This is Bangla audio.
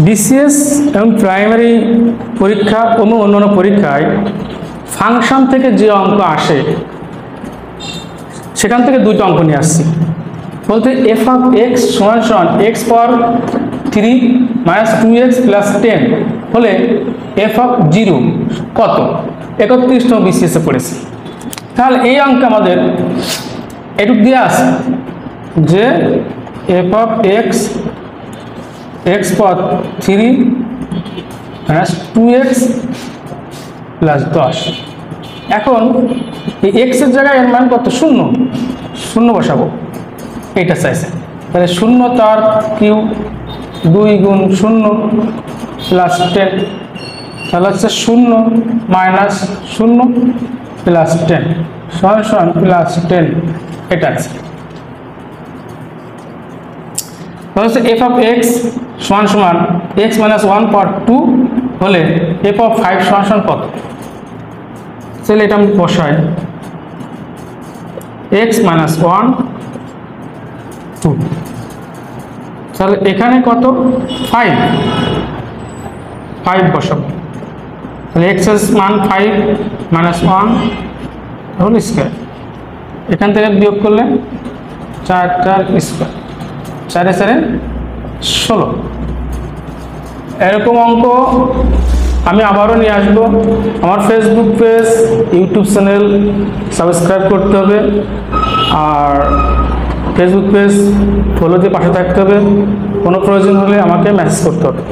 বিসিএস এবং প্রাইমারি পরীক্ষা এবং অন্যান্য পরীক্ষায় ফাংশন থেকে যে অঙ্ক আসে সেখান থেকে দুটো অঙ্ক নিয়ে আসছি। বলতে এফ অফ এক্স সমান সমান এক্স পাওয়ার 3 মাইনাস 2x প্লাস 10 হলে এফ অফ 0 কত? 31তম বিসিএসে পড়েছি। তাহলে এই অঙ্ক আমাদের এটুক দিয়ে আসে যে F of x x power 3 minus 2x plus 10। এখন এই এক্সের জায়গায় এর মান কত? 0 0 বসাবো, এইটা চাইছে। তাহলে 0 তার কিউ 2 গুণ 0 প্লাস 10, তাহলে হচ্ছে 0 মাইনাস 0 প্লাস 10 সমান সমান প্লাস 10, এটা আছে। তাহলে হচ্ছে এফ অফ এক্স সমান সমান এক্স মাইনাস 1 পাওয়ার 2 হলে এফ অফ 5 সমান সমান কত? তাহলে এটা আমি বসাই এক্স মাইনাস 1 2, তাহলে এখানে কত? 5 বসাবো। তাহলে এক্স এর মান 5 মাইনাস 1 হোল স্কয়ার, এখান থেকে বিয়োগ করলে 4 4 স্কয়ার, 4 4 16। এরকম অঙ্ক আমি আবারও নিয়ে আসবো। আমার Facebook page, YouTube channel subscribe করতে হবে, আর ফেসবুক পেজ ফলো দিয়ে পাশে থাকতে হবে। কোনো প্রয়োজন হলে আমাকে মেসেজ করতে হবে।